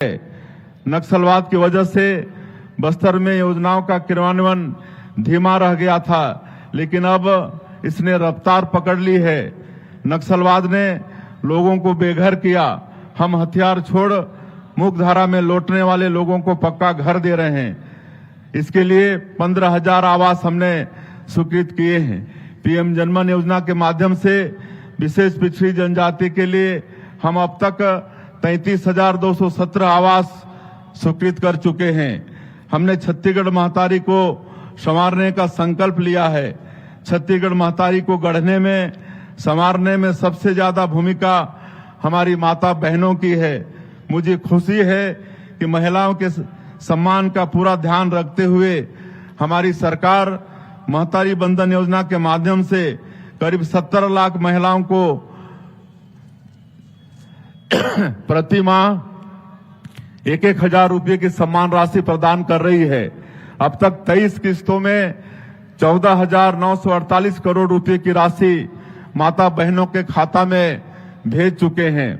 नक्सलवाद की वजह से बस्तर में योजनाओं का क्रियान्वयन धीमा रह गया था, लेकिन अब इसने रफ्तार पकड़ ली है। नक्सलवाद ने लोगों को बेघर किया। हम हथियार छोड़ मुख्यधारा में लौटने वाले लोगों को पक्का घर दे रहे हैं। इसके लिए 15,000 आवास हमने स्वीकृत किए हैं। पीएम जनमन योजना के माध्यम से विशेष पिछड़ी जनजाति के लिए हम अब तक 33,217 आवास स्वीकृत कर चुके हैं। हमने छत्तीसगढ़ महतारी को संवारने का संकल्प लिया है। छत्तीसगढ़ महतारी को गढ़ने में, संवारने में सबसे ज्यादा भूमिका हमारी माता बहनों की है। मुझे खुशी है कि महिलाओं के सम्मान का पूरा ध्यान रखते हुए हमारी सरकार महतारी बंधन योजना के माध्यम से करीब 70 लाख महिलाओं को प्रति माह 1,000 रुपये की सम्मान राशि प्रदान कर रही है। अब तक 23 किस्तों में 14,948 करोड़ रुपए की राशि माता बहनों के खाता में भेज चुके हैं।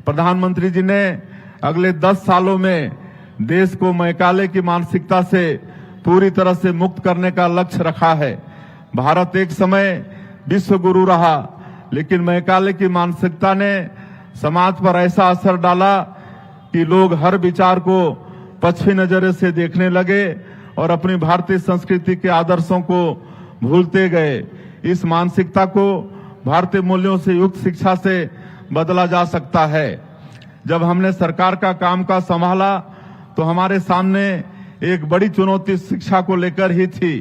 प्रधानमंत्री जी ने अगले 10 सालों में देश को मैकाले की मानसिकता से पूरी तरह से मुक्त करने का लक्ष्य रखा है। भारत एक समय विश्व गुरु रहा, लेकिन मैकाले की मानसिकता ने समाज पर ऐसा असर डाला कि लोग हर विचार को पश्चिमी नजरिए से देखने लगे और अपनी भारतीय संस्कृति के आदर्शों को भूलते गए। इस मानसिकता को भारतीय मूल्यों से युक्त शिक्षा से बदला जा सकता है। जब हमने सरकार का कामकाज संभाला तो हमारे सामने एक बड़ी चुनौती शिक्षा को लेकर ही थी।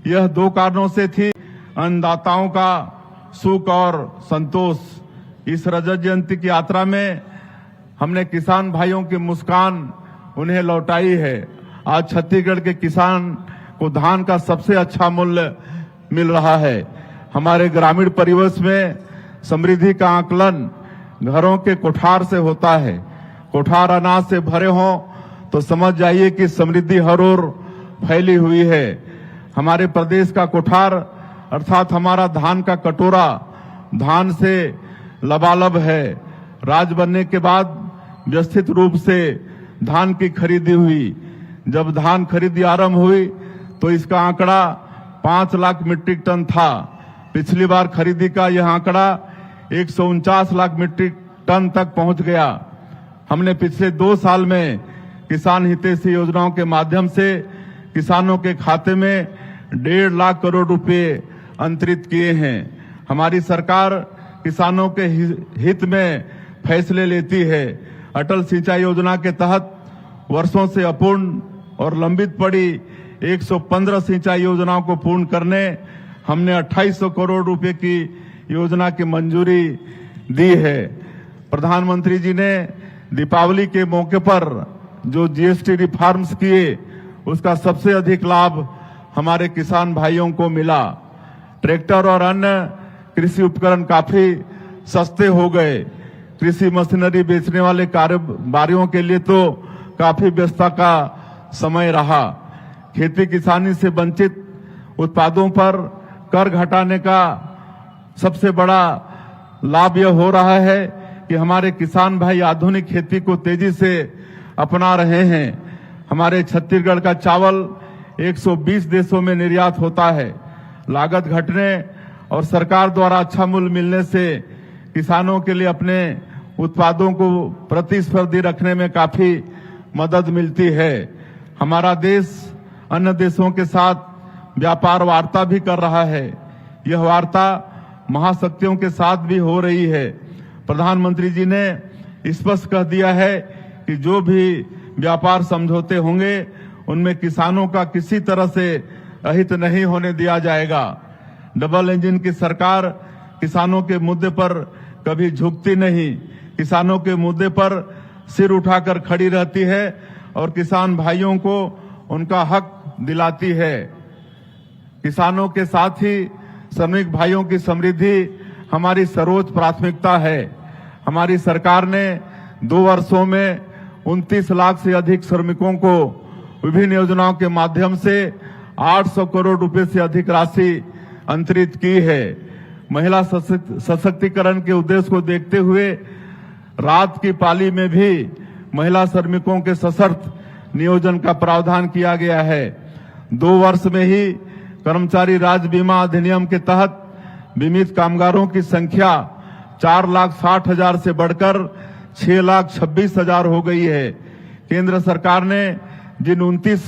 यह 2 कारणों से थी: अन्नदाताओं का सुख और संतोष। इस रजत जयंती की यात्रा में हमने किसान भाइयों की मुस्कान उन्हें लौटाई है। आज छत्तीसगढ़ के किसान को धान का सबसे अच्छा मूल्य मिल रहा है। हमारे ग्रामीण परिवेश में समृद्धि का आकलन घरों के कोठार से होता है। कोठार अनाज से भरे हों तो समझ जाइए कि समृद्धि हर ओर फैली हुई है। हमारे प्रदेश का कोठार अर्थात हमारा धान का कटोरा धान से लबालब है। राज बनने के बाद व्यवस्थित रूप से धान की खरीदी हुई। जब धान खरीदी आरंभ हुई तो इसका आंकड़ा 5 लाख मीट्रिक टन था। पिछली बार खरीदी का यह आंकड़ा 149 लाख मीट्रिक टन तक पहुंच गया। हमने पिछले 2 साल में किसान हितैषी योजनाओं के माध्यम से किसानों के खाते में 1.5 लाख करोड़ रुपए अंतरित किए हैं। हमारी सरकार किसानों के हित में फैसले लेती है। अटल सिंचाई योजना के तहत वर्षों से अपूर्ण और लंबित पड़ी 115 सिंचाई योजनाओं को पूर्ण करने हमने 2800 करोड़ रुपए की योजना की मंजूरी दी है। प्रधानमंत्री जी ने दीपावली के मौके पर जो जीएसटी रिफॉर्म्स किए उसका सबसे अधिक लाभ हमारे किसान भाइयों को मिला। ट्रैक्टर और अन्य कृषि उपकरण काफी सस्ते हो गए। कृषि मशीनरी बेचने वाले कारोबारियों के लिए तो काफी व्यस्तता का समय रहा। खेती किसानी से वंचित उत्पादों पर कर घटाने का सबसे बड़ा लाभ यह हो रहा है कि हमारे किसान भाई आधुनिक खेती को तेजी से अपना रहे हैं। हमारे छत्तीसगढ़ का चावल 120 देशों में निर्यात होता है। लागत घटने और सरकार द्वारा अच्छा मूल्य मिलने से किसानों के लिए अपने उत्पादों को प्रतिस्पर्धी रखने में काफी मदद मिलती है। हमारा देश अन्य देशों के साथ व्यापार वार्ता भी कर रहा है। यह वार्ता महाशक्तियों के साथ भी हो रही है। प्रधानमंत्री जी ने स्पष्ट कह दिया है कि जो भी व्यापार समझौते होंगे उनमें किसानों का किसी तरह से अहित नहीं होने दिया जाएगा। डबल इंजन की सरकार किसानों के मुद्दे पर कभी झुकती नहीं, किसानों के मुद्दे पर सिर उठाकर खड़ी रहती है और किसान भाइयों को उनका हक दिलाती है। किसानों के साथ ही श्रमिक भाइयों की समृद्धि हमारी सर्वोच्च प्राथमिकता है। हमारी सरकार ने 2 वर्षों में 29 लाख से अधिक श्रमिकों को विभिन्न योजनाओं के माध्यम से 800 करोड़ रुपए से अधिक राशि अंतरित की है। महिला सशक्तिकरण के उद्देश्य को देखते हुए रात की पाली में भी महिला श्रमिकों के सशक्त नियोजन का प्रावधान किया गया है। 2 वर्ष में ही कर्मचारी राज्य बीमा अधिनियम के तहत बीमित कामगारों की संख्या 4,60,000 से बढ़कर 6,26,000 हो गई है। केंद्र सरकार ने जिन 29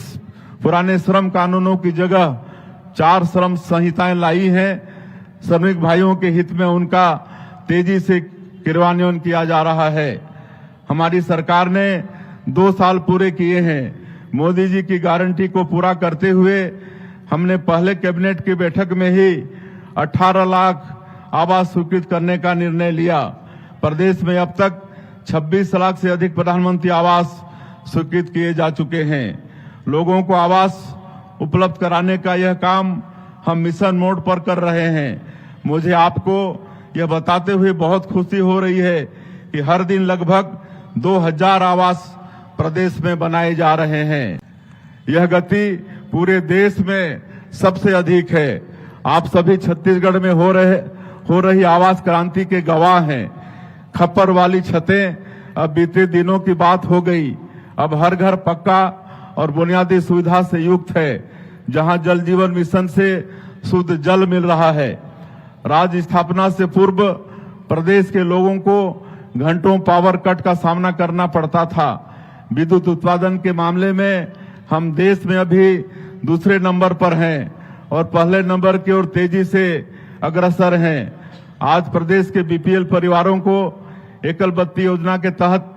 पुराने श्रम कानूनों की जगह 4 श्रम संहिताएं लाई हैं, श्रमिक भाइयों के हित में उनका तेजी से क्रियान्वयन किया जा रहा है। हमारी सरकार ने 2 साल पूरे किए हैं। मोदी जी की गारंटी को पूरा करते हुए हमने पहले कैबिनेट की बैठक में ही 18 लाख आवास स्वीकृत करने का निर्णय लिया। प्रदेश में अब तक 26 लाख से अधिक प्रधानमंत्री आवास स्वीकृत किए जा चुके हैं। लोगों को आवास उपलब्ध कराने का यह काम हम मिशन मोड पर कर रहे हैं। मुझे आपको यह बताते हुए बहुत खुशी हो रही है कि हर दिन लगभग 2000 आवास प्रदेश में बनाए जा रहे हैं। यह गति पूरे देश में सबसे अधिक है। आप सभी छत्तीसगढ़ में हो रही आवास क्रांति के गवाह हैं। खप्पर वाली छतें अब बीते दिनों की बात हो गई। अब हर घर पक्का और बुनियादी सुविधा से युक्त है, जहां जल जीवन मिशन से शुद्ध जल मिल रहा है। राज्य स्थापना से पूर्व प्रदेश के लोगों को घंटों पावर कट का सामना करना पड़ता था। विद्युत उत्पादन के मामले में हम देश में अभी दूसरे नंबर पर हैं और पहले नंबर की ओर तेजी से अग्रसर हैं। आज प्रदेश के बीपीएल परिवारों को एकल बत्ती योजना के तहत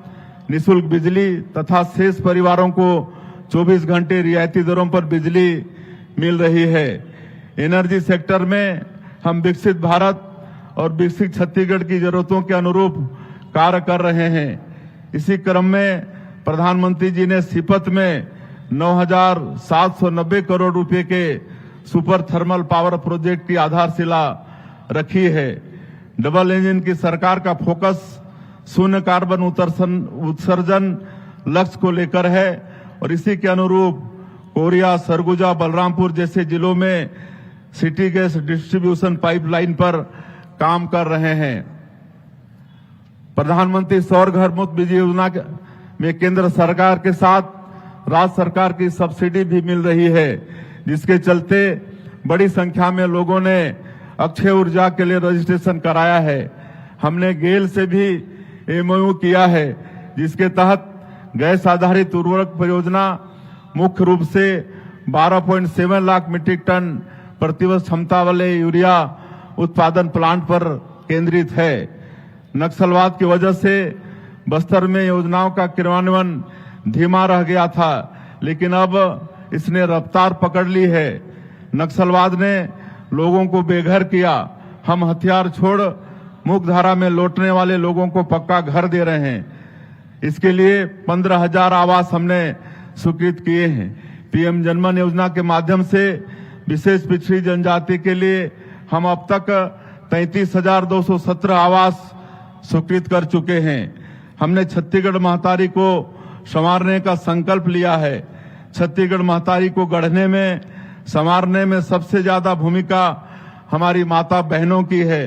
निःशुल्क बिजली तथा शेष परिवारों को 24 घंटे रियायती दरों पर बिजली मिल रही है। एनर्जी सेक्टर में हम विकसित भारत और विकसित छत्तीसगढ़ की जरूरतों के अनुरूप कार्य कर रहे हैं। इसी क्रम में प्रधानमंत्री जी ने सीपत में 9,790 करोड़ रुपए के सुपर थर्मल पावर प्रोजेक्ट की आधारशिला रखी है। डबल इंजन की सरकार का फोकस शून्य कार्बन उत्सर्जन लक्ष्य को लेकर है और इसी के अनुरूप कोरिया, सरगुजा, बलरामपुर जैसे जिलों में सिटी गैस डिस्ट्रीब्यूशन पाइपलाइन पर काम कर रहे हैं। प्रधानमंत्री सौर घर मुफ्त बिजली योजना में केंद्र सरकार के साथ राज्य सरकार की सब्सिडी भी मिल रही है, जिसके चलते बड़ी संख्या में लोगों ने अक्षय ऊर्जा के लिए रजिस्ट्रेशन कराया है। हमने गेल से भी एमओयू किया है, जिसके तहत गैस आधारित उर्वरक परियोजना मुख्य रूप से 12.7 लाख मीट्रिक टन प्रतिवर्ष क्षमता वाले यूरिया उत्पादन प्लांट पर केंद्रित है। नक्सलवाद की वजह से बस्तर में योजनाओं का क्रियान्वयन धीमा रह गया था, लेकिन अब इसने रफ्तार पकड़ ली है। नक्सलवाद ने लोगों को बेघर किया। हम हथियार छोड़ मुख्यधारा में लौटने वाले लोगों को पक्का घर दे रहे हैं। इसके लिए 15,000 आवास हमने स्वीकृत किए हैं। पीएम जनमन योजना के माध्यम से विशेष पिछड़ी जनजाति के लिए हम अब तक 33,217 आवास स्वीकृत कर चुके हैं। हमने छत्तीसगढ़ महतारी को संवारने का संकल्प लिया है। छत्तीसगढ़ महतारी को गढ़ने में, संवारने में सबसे ज्यादा भूमिका हमारी माता बहनों की है।